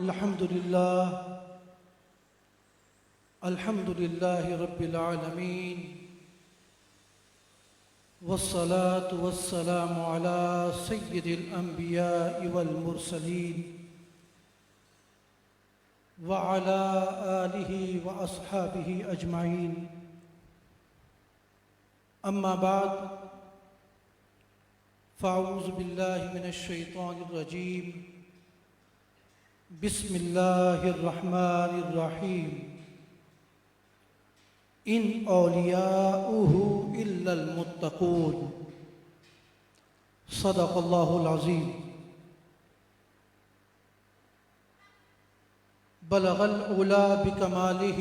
الحمد لله رب العالمين والصلاة والسلام على سيد الأنبياء والمرسلين وعلى آله وأصحابه أجمعين. أما بعد، فأعوذ بالله من الشيطان الرجيم. بسم الله الرحمن الرحيم. إن أولياؤه إلا المتقون. صدق الله العظيم. بلغ العلا بكماله،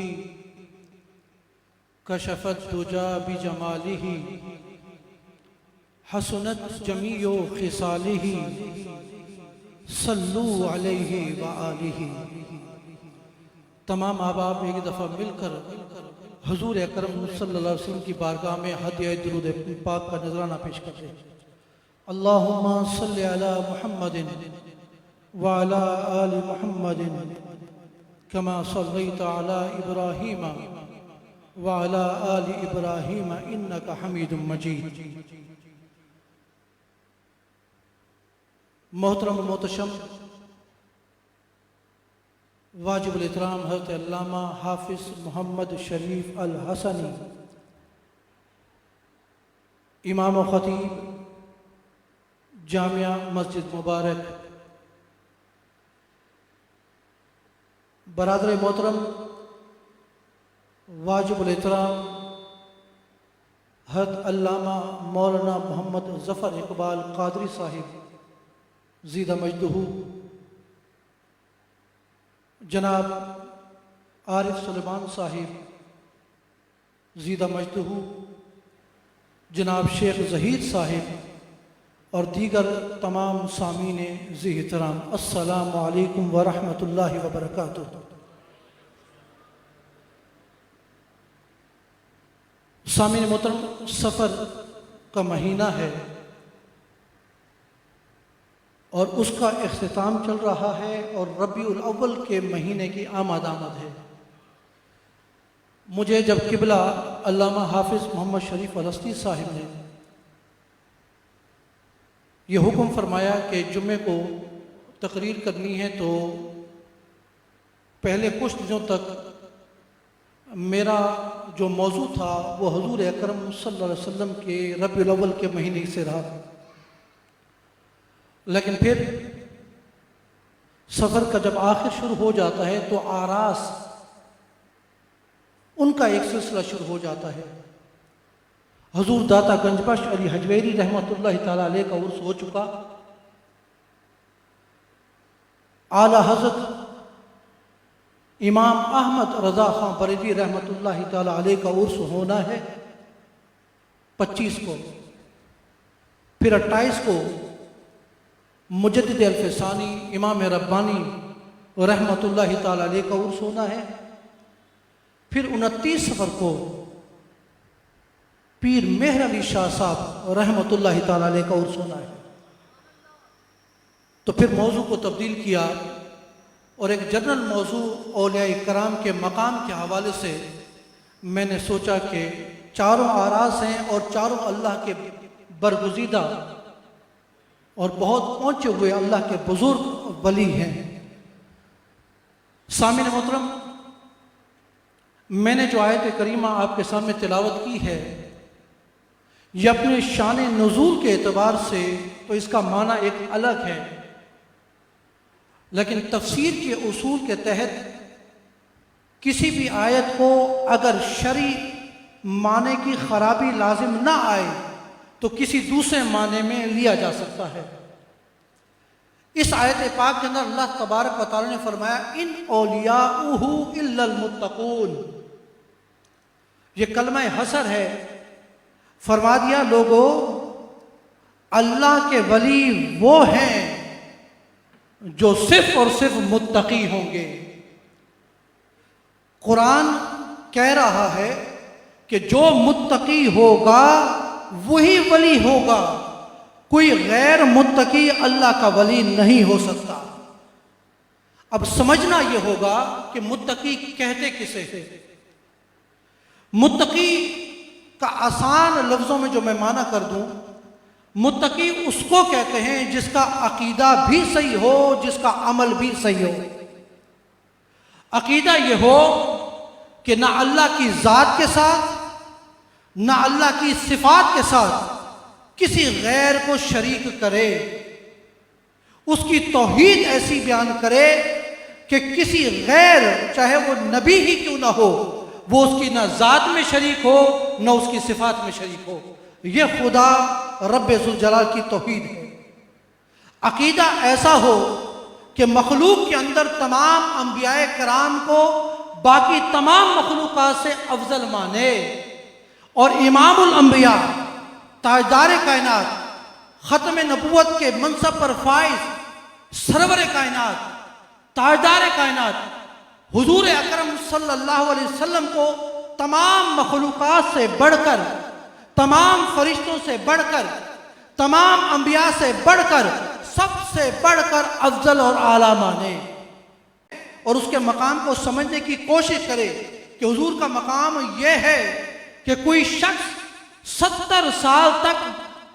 كشف الدجى بجماله، حسنت جميع خصاله، صلو علیہ وآلہ. تمام احباب ایک دفعہ مل کر حضور اکرم صلی اللہ علیہ وسلم کی بارگاہ میں ہدیہ درود پاک کا نذرانہ پیش کرتے ہیں. اللہم صلی علی محمد وعلی آل محمد کما صلیت علی ابراہیم وعلی آل ابراہیم انک حمید مجید. محترم و محتشم واجب الاحترام حضرت علامہ حافظ محمد شریف الحسنی، امام و خطیب جامعہ مسجد مبارک، برادر محترم واجب الاحترام حضرت علامہ مولانا محمد ظفر اقبال قادری صاحب زیدہ مجدہ، جناب عارف سلیمان صاحب زیدہ مجدہ، جناب شیخ ظہیر صاحب اور دیگر تمام سامعین ذی احترام، السلام علیکم ورحمۃ اللہ وبرکاتہ. سامعین محترم، سفر کا مہینہ ہے اور اس کا اختتام چل رہا ہے اور ربیع الاول کے مہینے کی آمد ہے. مجھے جب قبلہ علامہ حافظ محمد شریف الحسنی صاحب نے یہ حکم فرمایا کہ جمعے کو تقریر کرنی ہے، تو پہلے کچھ دنوں تک میرا جو موضوع تھا وہ حضور اکرم صلی اللہ علیہ وسلم کے ربیع الاول کے مہینے سے رہا. لیکن پھر سفر کا جب آخر شروع ہو جاتا ہے تو آراس ان کا ایک سلسلہ شروع ہو جاتا ہے. حضور داتا گنج بخش علی حجویری رحمۃ اللہ تعالیٰ علیہ کا عرس ہو چکا. اعلیٰ حضرت امام احمد رضا خان بریلوی رحمۃ اللہ تعالیٰ علیہ کا عرس ہونا ہے 25 کو. پھر 28 کو مجدد الفسانی امام ربانی رحمۃ اللہ تعالیٰ علیہ کا عرس ہونا ہے. پھر 29 صفر کو پیر مہر علی شاہ صاحب رحمۃ اللہ تعالیٰ علیہ کا عرس ہونا ہے. تو پھر موضوع کو تبدیل کیا اور ایک جنرل موضوع اولیاء کرام کے مقام کے حوالے سے میں نے سوچا کہ چاروں آراس ہیں اور چاروں اللہ کے برگزیدہ اور بہت پہنچے ہوئے اللہ کے بزرگ ولی ہیں. سامعین محترم، میں نے جو آیت کریمہ آپ کے سامنے تلاوت کی ہے یہ اپنے شان نزول کے اعتبار سے تو اس کا معنی ایک الگ ہے، لیکن تفسیر کے اصول کے تحت کسی بھی آیت کو اگر شرعی معنی کی خرابی لازم نہ آئے تو کسی دوسرے معنی میں لیا جا سکتا ہے. اس آیت پاک کے اندر اللہ تبارک و تعالی نے فرمایا ان اولیاؤہ الا المتقون. یہ کلمہ حصر ہے. فرما دیا لوگو اللہ کے ولی وہ ہیں جو صرف اور صرف متقی ہوں گے. قرآن کہہ رہا ہے کہ جو متقی ہوگا وہی ولی ہوگا، کوئی غیر متقی اللہ کا ولی نہیں ہو سکتا. اب سمجھنا یہ ہوگا کہ متقی کہتے کسے ہیں۔ متقی کا آسان لفظوں میں جو میں معنی کر دوں، متقی اس کو کہتے ہیں جس کا عقیدہ بھی صحیح ہو، جس کا عمل بھی صحیح ہو۔ عقیدہ یہ ہو کہ نہ اللہ کی ذات کے ساتھ نہ اللہ کی صفات کے ساتھ کسی غیر کو شریک کرے، اس کی توحید ایسی بیان کرے کہ کسی غیر، چاہے وہ نبی ہی کیوں نہ ہو، وہ اس کی نہ ذات میں شریک ہو نہ اس کی صفات میں شریک ہو۔ یہ خدا رب ذوالجلال کی توحید ہے۔ عقیدہ ایسا ہو کہ مخلوق کے اندر تمام انبیاء کرام کو باقی تمام مخلوقات سے افضل مانے، اور امام الانبیاء، تاجدار کائنات، ختم نبوت کے منصب پر فائز، سرور کائنات، تاجدار کائنات، حضور اکرم صلی اللہ علیہ وسلم کو تمام مخلوقات سے بڑھ کر، تمام فرشتوں سے بڑھ کر، تمام انبیاء سے بڑھ کر، سب سے بڑھ کر افضل اور اعلیٰ مانے، اور اس کے مقام کو سمجھنے کی کوشش کرے کہ حضور کا مقام یہ ہے کہ کوئی شخص 70 سال تک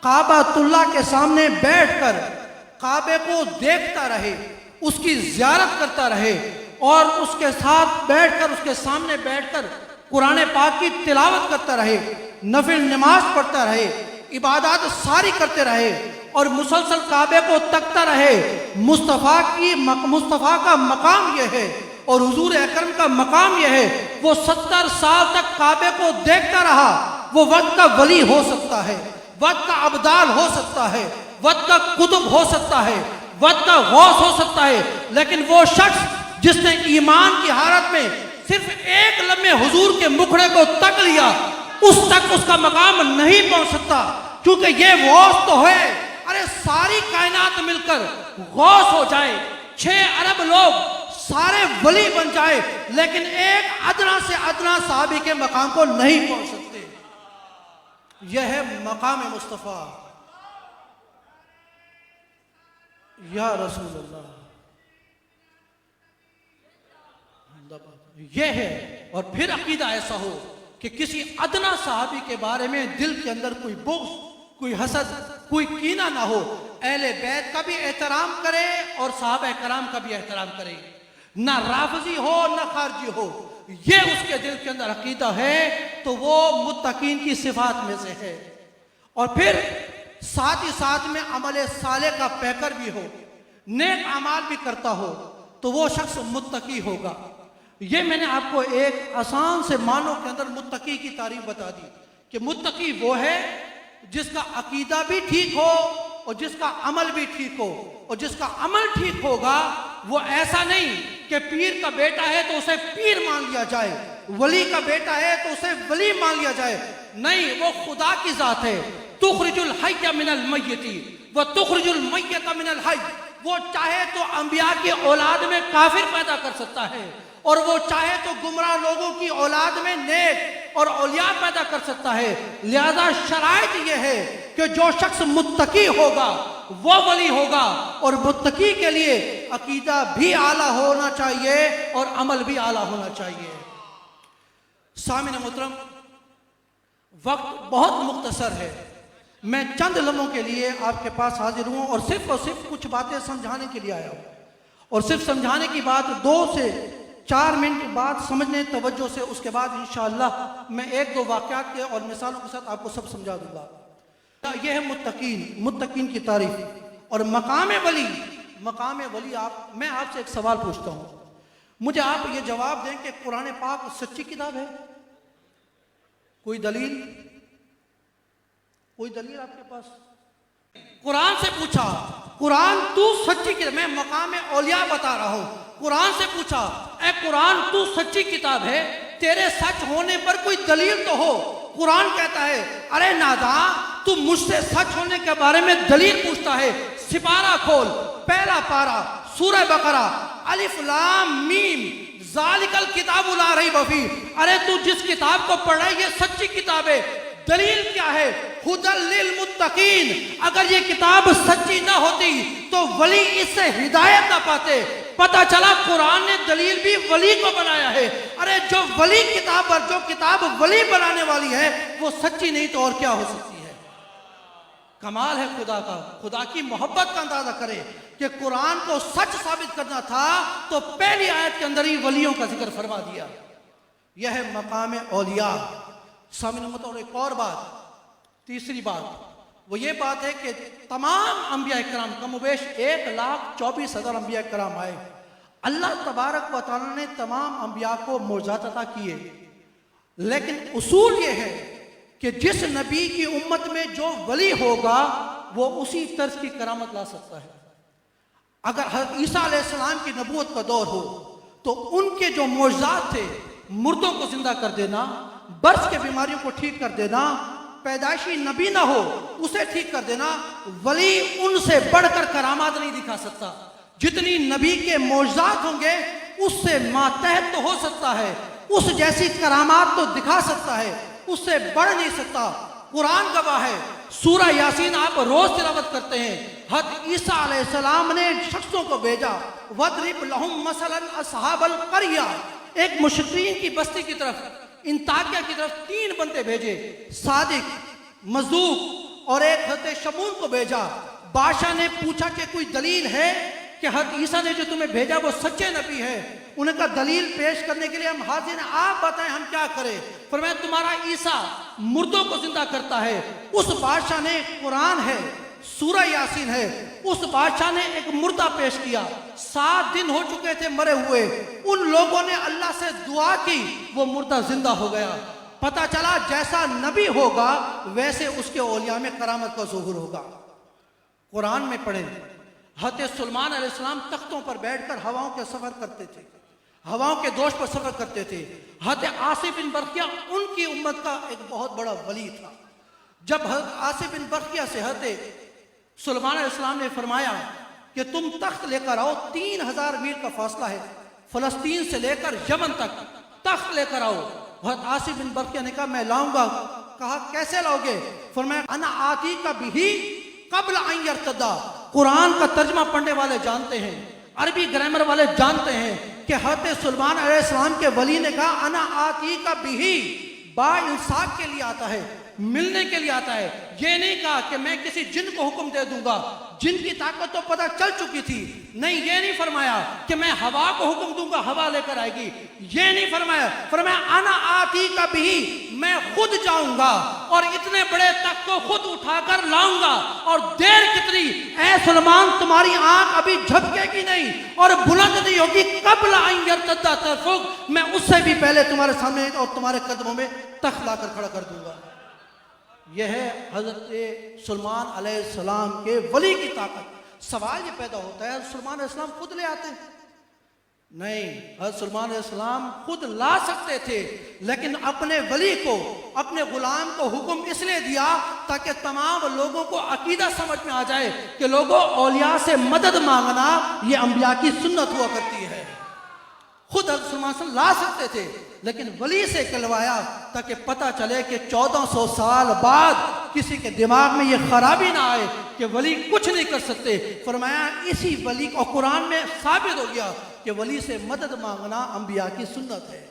کعبۃ اللہ کے سامنے بیٹھ کر کعبے کو دیکھتا رہے، اس کی زیارت کرتا رہے، اور اس کے ساتھ بیٹھ کر، اس کے سامنے بیٹھ کر قرآن پاک کی تلاوت کرتا رہے، نفل نماز پڑھتا رہے، عبادات ساری کرتے رہے، اور مسلسل کعبے کو تکتا رہے۔ مصطفیٰ کا مقام یہ ہے، اور حضور اکرم کا مقام یہ ہے، وہ 70 سال تک کعبے کو دیکھتا رہا۔ وہ وقت کا ولی ہو سکتا ہے، وقت کا ابدال ہو سکتا ہے، وقت کا قطب ہو سکتا ہے، وقت کا غوث ہو سکتا ہے، لیکن وہ شخص جس نے ایمان کی حالت میں صرف ایک لمحے حضور کے مکھڑے کو تک لیا، اس تک اس کا مقام نہیں پہنچ سکتا، کیونکہ یہ غوث تو ہے۔ ارے ساری کائنات مل کر غوث ہو جائے، 6 ارب لوگ سارے ولی بن جائے، لیکن ایک ادنا سے ادنا صحابی کے مقام کو نہیں پہنچ سکتے۔ یہ ہے مقام مصطفیٰ۔ یا رسول اللہ، یہ ہے۔ اور پھر عقیدہ ایسا ہو کہ کسی ادنا صحابی کے بارے میں دل کے اندر کوئی بغض، کوئی حسد، کوئی کینہ نہ ہو، اہل بیت کا بھی احترام کرے اور صحابہ کرام کا بھی احترام کرے، نہ رافضی ہو نہ خارجی ہو، یہ اس کے دل کے اندر عقیدہ ہے تو وہ متقین کی صفات میں سے ہے۔ اور پھر ساتھ ہی ساتھ میں عمل صالح کا پیکر بھی ہو، نیک اعمال بھی کرتا ہو، تو وہ شخص متقی ہوگا۔ یہ میں نے آپ کو ایک آسان سے معنوں کے اندر متقی کی تعریف بتا دی کہ متقی وہ ہے جس کا عقیدہ بھی ٹھیک ہو اور جس کا عمل بھی ٹھیک ہو، اور جس کا عمل ٹھیک ہوگا وہ ایسا نہیں کہ پیر کا بیٹا ہے تو اسے پیر مان لیا جائے، ولی کا بیٹا ہے تو اسے ولی مان لیا جائے، نہیں، وہ خدا کی ذات ہے۔ تخرج الحی من المیت وتخرج المیت من الحی، وہ چاہے تو انبیاء کی اولاد میں کافر پیدا کر سکتا ہے، اور وہ چاہے تو گمراہ لوگوں کی اولاد میں نیک اور اولیاء پیدا کر سکتا ہے۔ لہذا شرائط یہ ہے کہ جو شخص متقی ہوگا وہ ولی ہوگا، اور متقی کے لیے عقیدہ بھی اعلیٰ ہونا چاہیے اور عمل بھی اعلیٰ ہونا چاہیے۔ سامعین محترم، وقت بہت مختصر ہے، میں چند لمحوں کے لیے آپ کے پاس حاضر ہوں اور صرف کچھ باتیں سمجھانے کے لیے آیا ہوں، اور صرف سمجھانے کی بات 2 سے 4 منٹ بعد سمجھنے توجہ سے، اس کے بعد انشاءاللہ میں 1-2 واقعات کے اور مثالوں کے ساتھ آپ کو سب سمجھا دوں گا۔ یہ ہے متقین کی تعریف اور مقام ولی۔ میں آپ سے ایک سوال پوچھتا ہوں، مجھے آپ یہ جواب دیں کہ قرآن پاک سچی کتاب ہے؟ کوئی دلیل آپ کے پاس؟ قرآن سے پوچھا، قرآن تو سچی کتاب، میں مقام اولیاء بتا رہا ہوں، قرآن سے پوچھا، اے قرآن تو سچی کتاب ہے، تیرے سچ ہونے پر کوئی دلیل تو ہو۔ قرآن کہتا ہے، ارے ناداں، تو مجھ سے سچ ہونے کے بارے میں دلیل پوچھتا ہے؟ سپارہ کھول، پہلا پارہ، سورہ بقرہ، الف لام میم، ذالک الکتاب لا ریب فیہ۔ ارے تو جس کتاب کو پڑھ رہا ہے یہ سچی کتاب ہے، دلیل کیا ہے؟ ہدی للمتقین، اگر یہ کتاب سچی نہ ہوتی تو ولی اس سے ہدایت نہ پاتے۔ پتہ چلا قرآن نے دلیل بھی ولی کو بنایا ہے۔ ارے جو ولی کتاب اور جو کتاب ولی بنانے والی ہے وہ سچی نہیں تو اور کیا ہو سکتی ہے؟ کمال ہے خدا کا، خدا کی محبت کا اندازہ کرے کہ قرآن کو سچ ثابت کرنا تھا تو پہلی آیت کے اندر ہی ولیوں کا ذکر فرما دیا۔ یہ ہے مقام اولیاء۔ سامنے اور ایک اور بات، تیسری بات وہ یہ بات ہے کہ تمام انبیاء کرام کم و بیش 1,24,000 انبیاء کرام آئے۔ اللہ تبارک و تعالیٰ نے تمام انبیاء کو معجزات عطا کیے، لیکن اصول یہ ہے کہ جس نبی کی امت میں جو ولی ہوگا وہ اسی طرز کی کرامت لا سکتا ہے۔ اگر حضرت عیسیٰ علیہ السلام کی نبوت کا دور ہو تو ان کے جو معجزات تھے، مردوں کو زندہ کر دینا، برس کے بیماریوں کو ٹھیک کر دینا، پیدائشی نبی نہ ہو اسے ٹھیک کر دینا، ولی ان سے بڑھ کر کرامات نہیں دکھا سکتا۔ جتنی نبی کے معجزات ہوں گے اس سے ماتحت تو ہو سکتا ہے، اس جیسی کرامات تو دکھا سکتا ہے، اس سے بڑھ نہیں سکتا۔ قرآن گواہ ہے، سورہ یاسین آپ روز تلاوت کرتے ہیں۔ حضرت عیسیٰ علیہ السلام نے شخصوں کو بھیجا، وَاضْرِبْ لَهُمْ مَثَلًا أَصْحَابَ الْقَرْيَةِ، ایک مشرکین کی بستی کی طرف، انطاکیہ کی طرف 3 بندے بھیجے، صادق، مصدوق اور ایک حضرت شمون کو بھیجا۔ بادشاہ نے پوچھا کہ کوئی دلیل ہے کہ حضرت عیسیٰ نے جو تمہیں بھیجا وہ سچے نبی ہے؟ انہیں کہا دلیل پیش کرنے کے لیے ہم حاضر ہیں، آپ بتائیں ہم کیا کریں؟ فرمایا تمہارا عیسیٰ مردوں کو زندہ کرتا ہے۔ اس بادشاہ نے، قرآن ہے، سورہ یاسین ہے، اس بادشاہ نے ایک مردہ پیش کیا، 7 دن ہو چکے تھے مرے ہوئے، ان لوگوں نے اللہ سے دعا کی، وہ مردہ زندہ ہو گیا۔ پتہ چلا جیسا نبی ہوگا ویسے اس کے اولیاء میں کرامت کا ظہور ہوگا۔ قرآن میں پڑھیں، حضرت سلیمان علیہ السلام تختوں پر بیٹھ کر ہواؤں کے سفر کرتے تھے، ہواؤں کے دوش پر سفر کرتے تھے۔ حضرت آصف بن برقیہ ان کی امت کا ایک بہت بڑا ولی تھا۔ جب حضرت آصف بن برقیہ سے حضرت سلیمان علیہ السلام نے فرمایا کہ تم تخت لے کر آؤ، 3000 میل کا فاصلہ ہے فلسطین سے لے کر یمن تک، تخت لے کر آؤ۔ حضرت آصف بن برقیہ نے کہا میں لاؤں گا۔ کہا کیسے لاؤ گے؟ فرمایا انا آتی کا بھی قبل ان یرتدا۔ قرآن کا ترجمہ پڑھنے والے جانتے ہیں، عربی گرامر والے جانتے ہیں کہ حضرت سلیمان علیہ السلام کے ولی نے کہا انا آتی کا بھی، با انصاف کے لیے آتا ہے، ملنے کے لیے آتا ہے۔ یہ نہیں کہا کہ میں کسی جن کو حکم دے دوں گا، جن کی طاقت تو پتہ چل چکی تھی۔ نہیں، یہ نہیں فرمایا کہ میں ہوا کو حکم دوں گا ہوا لے کر آئے گی، یہ نہیں فرمایا۔ فرمایا انا آتی کا بھی، میں خود جاؤں گا اور اتنے بڑے تخت کو خود اٹھا کر لاؤں گا۔ اور دیر کتنی، اے سلیمان تمہاری آنکھ ابھی جھپکے گی نہیں اور بلند نہیں ہوگی، قبل ان یرتدا طرفک، میں اس سے بھی پہلے تمہارے سامنے اور تمہارے قدموں میں تخت لا کر کھڑا کر دوں گا۔ یہ ہے حضرت سلیمان علیہ السلام کے ولی کی طاقت۔ سوال یہ پیدا ہوتا ہے سلیمان علیہ السلام خود لے آتے ہیں؟ نہیں، حضرت سلیمان علیہ السلام خود لا سکتے تھے، لیکن اپنے ولی کو، اپنے غلام کو حکم اس لیے دیا تاکہ تمام لوگوں کو عقیدہ سمجھ میں آ جائے کہ لوگوں اولیاء سے مدد مانگنا یہ انبیاء کی سنت ہوا کرتی ہے۔ خود حضرت سلیمان علیہ السلام لا سکتے تھے لیکن ولی سے کلوایا تاکہ پتہ چلے کہ 1400 سال بعد کسی کے دماغ میں یہ خرابی نہ آئے کہ ولی کچھ نہیں کر سکتے۔ فرمایا اسی ولی کو، قرآن میں ثابت ہو گیا کہ ولی سے مدد مانگنا انبیاء کی سنت ہے۔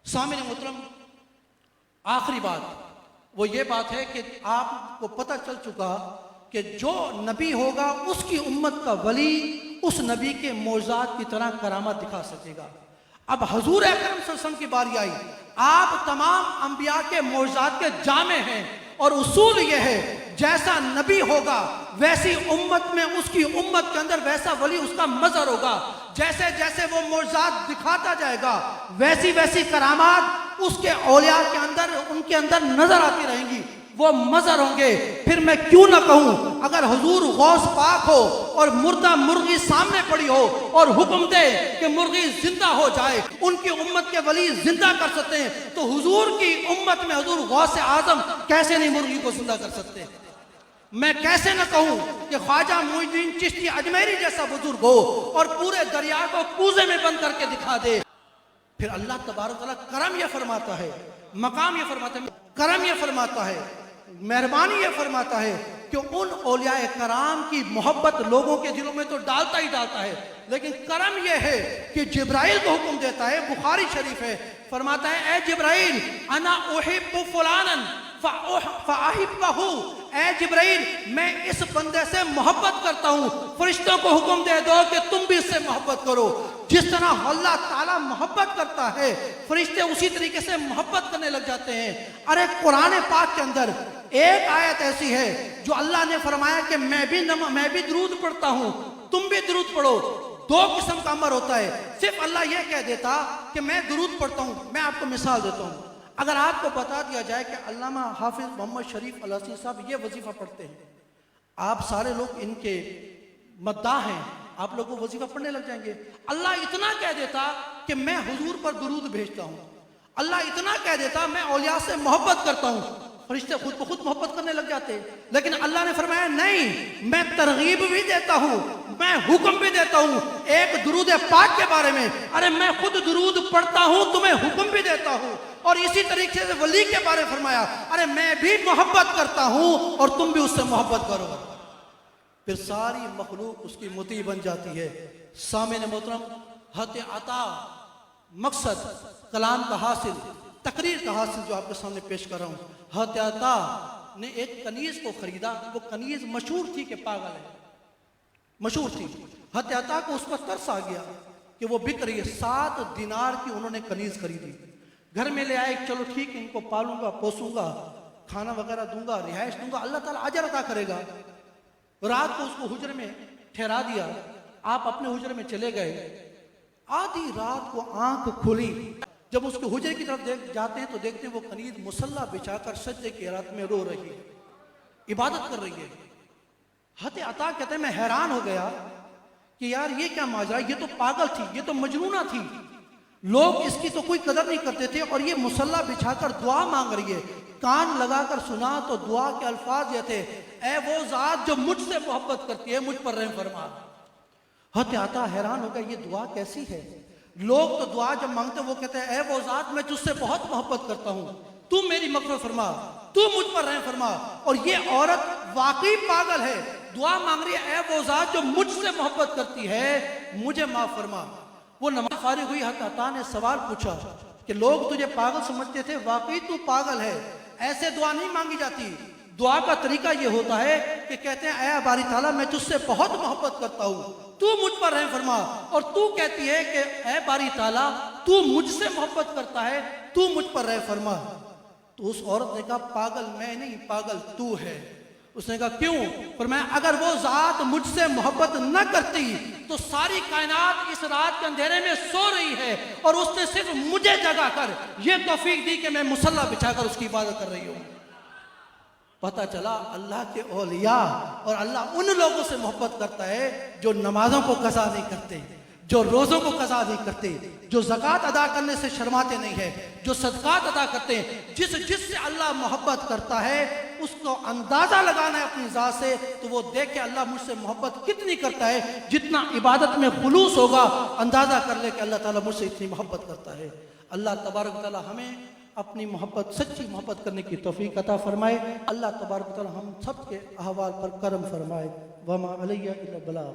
سامعین محترم، آخری بات وہ یہ بات ہے کہ آپ کو پتہ چل چکا کہ جو نبی ہوگا اس کی امت کا ولی اس نبی کے معجزات کی طرح کرامت دکھا سکے گا۔ اب حضور اکرم صلی اللہ علیہ وسلم کی باری آئی، آپ تمام انبیاء کے معجزات کے جامع ہیں، اور اصول یہ ہے جیسا نبی ہوگا ویسی امت میں، اس کی امت کے اندر ویسا ولی اس کا مظہر ہوگا۔ جیسے جیسے وہ معجزات دکھاتا جائے گا ویسی ویسی کرامات اس کے اولیاء کے اندر، ان کے اندر نظر آتی رہیں گی، وہ مظہر ہوں گے۔ پھر میں کیوں نہ کہوں، اگر حضور غوث پاک ہو اور مردہ مرغی سامنے پڑی ہو اور حکم دے کہ مرغی زندہ ہو جائے، ان کی امت کے ولی زندہ کر سکتے ہیں، تو حضور کی امت میں حضور غوث اعظم کیسے نہیں مرغی کو زندہ کر سکتے؟ میں کیسے نہ کہوں کہ خواجہ معین الدین چشتی اجمیری جیسا بزرگ ہو اور پورے دریا کو کوزے میں بند کر کے دکھا دے۔ پھر اللہ تبارک و تعالیٰ کرم یہ فرماتا ہے، مقام یہ فرماتا ہے، کرم یہ فرماتا ہے مہربانی یہ فرماتا ہے کہ ان اولیاء کرام کی محبت لوگوں کے دلوں میں تو ڈالتا ہی ڈالتا ہے، لیکن کرم یہ ہے کہ جبرائیل کو حکم دیتا ہے، بخاری شریف ہے، فرماتا ہے اے جبرائیل انا احب فلانا فاحبہ، اے جبرائیل میں اس بندے سے محبت کرتا ہوں، فرشتوں کو حکم دے دو کہ تم بھی اس سے محبت کرو۔ جس طرح اللہ تعالیٰ محبت کرتا ہے فرشتے اسی طریقے سے محبت کرنے لگ جاتے ہیں۔ ارے قرآن پاک کے اندر ایک آیت ایسی ہے جو اللہ نے فرمایا کہ میں بھی درود پڑھتا ہوں، تم بھی درود پڑھو۔ دو قسم کا امر ہوتا ہے، صرف اللہ یہ کہہ دیتا کہ میں درود پڑھتا ہوں۔ میں آپ کو مثال دیتا ہوں، اگر آپ کو بتا دیا جائے کہ علامہ حافظ محمد شریف الحسینی صاحب یہ وظیفہ پڑھتے ہیں، آپ سارے لوگ ان کے مداح ہیں، آپ لوگوں کو وظیفہ پڑھنے لگ جائیں گے۔ اللہ اتنا کہہ دیتا کہ میں حضور پر درود بھیجتا ہوں، اللہ اتنا کہہ دیتا میں اولیاء سے محبت کرتا ہوں، فرشتے خود بخود محبت کرنے لگ جاتے۔ لیکن اللہ نے فرمایا نہیں، میں ترغیب بھی دیتا ہوں، میں حکم بھی دیتا ہوں۔ ایک درود پاک کے بارے میں، ارے میں خود درود پڑھتا ہوں، تمہیں حکم بھی دیتا ہوں۔ اور اسی طریقے سے ولی کے بارے میں فرمایا ارے میں بھی محبت کرتا ہوں اور تم بھی اس سے محبت کرو۔ پھر ساری مخلوق اس کی مطیع بن جاتی ہے۔ سامعین محترم، حد عطا مقصد کلام کا حاصل، تقریر کا حاصل جو آپ کے سامنے پیش کر رہا ہوں، حد عطا نے ایک کنیز کو خریدا۔ وہ کنیز مشہور تھی کہ پاگل ہے، مشہور تھی۔ حد عطا کو اس پر ترس آ گیا کہ وہ بک رہی ہے، 7 دینار کی انہوں نے کنیز خریدی، گھر میں لے آئے، چلو ٹھیک ہے ان کو پالوں گا، پوسوں گا، کھانا وغیرہ دوں گا، رہائش دوں گا، اللہ تعالیٰ اجر عطا کرے گا۔ رات کو اس کو حجرے میں ٹھہرا دیا، آپ اپنے حجرے میں چلے گئے۔ آدھی رات کو آنکھ کھلی، جب اس کے حجرے کی طرف جاتے ہیں تو دیکھتے ہیں وہ کنیز مصلی بچھا کر سجدے کی حالت میں رو رہی ہے، عبادت کر رہی ہے۔ حد عطا کہتے ہیں میں حیران ہو گیا کہ یار یہ کیا ماجرا، یہ تو پاگل تھی، یہ تو مجنونہ تھی، لوگ اس کی تو کوئی قدر نہیں کرتے تھے، اور یہ مصلی بچھا کر دعا مانگ رہی ہے۔ کان لگا کر سنا تو دعا کے الفاظ یہ تھے، اے وہ ذات جو مجھ سے محبت کرتی ہے مجھ پر رحم فرما۔ حد عطا حیران ہو گیا یہ دعا کیسی ہے؟ لوگ تو دعا جب مانگتے وہ کہتے ہیں اے وہ ذات میں تجھ سے بہت محبت کرتا ہوں، تو میری مغفرت فرما، تو مجھ پر رحم فرما۔ اور یہ عورت واقعی پاگل ہے، دعا مانگ رہی ہے اے وہ ذات جو مجھ سے محبت کرتی ہے مجھے معاف فرما۔ وہ نماز فارغ ہوئی، حد عطا نے سوال پوچھا کہ لوگ تجھے پاگل سمجھتے تھے، واقعی تو پاگل ہے، ایسے دعا نہیں مانگی جاتی۔ دعا کا طریقہ یہ ہوتا ہے کہ کہتے ہیں اے باری تعالیٰ میں تجھ سے بہت محبت کرتا ہوں، تو مجھ پر رحم فرما۔ اور تو کہتی ہے کہ اے باری تعالیٰ تو مجھ سے محبت کرتا ہے، تو مجھ پر رحم فرما۔ تو اس عورت نے کہا پاگل میں نہیں، پاگل تو ہے۔ اس نے کہا کیوں؟ فرمایا اگر وہ ذات مجھ سے محبت نہ کرتی تو ساری کائنات اس رات کے اندھیرے میں سو رہی ہے، اور اس نے صرف مجھے جگا کر یہ توفیق دی کہ میں مصلی بچھا کر اس کی عبادت کر رہی ہوں۔ پتہ چلا اللہ کے اولیاء اور اللہ ان لوگوں سے محبت کرتا ہے جو نمازوں کو قضا نہیں کرتے، جو روزوں کو قضا نہیں کرتے، جو زکوٰۃ ادا کرنے سے شرماتے نہیں ہیں، جو صدقات ادا کرتے ہیں۔ جس سے اللہ محبت کرتا ہے اس کو اندازہ لگانا ہے اپنی ذات سے تو وہ دیکھے اللہ مجھ سے محبت کتنی کرتا ہے، جتنا عبادت میں خلوص ہوگا اندازہ کر لے کہ اللہ تعالیٰ مجھ سے اتنی محبت کرتا ہے۔ اللہ تبارک و تعالیٰ ہمیں اپنی محبت، سچی محبت کرنے کی توفیق عطا فرمائے۔ اللہ تبارک و تعالیٰ ہم سب کے احوال پر کرم فرمائے۔ وما علیہ الا البلاغ۔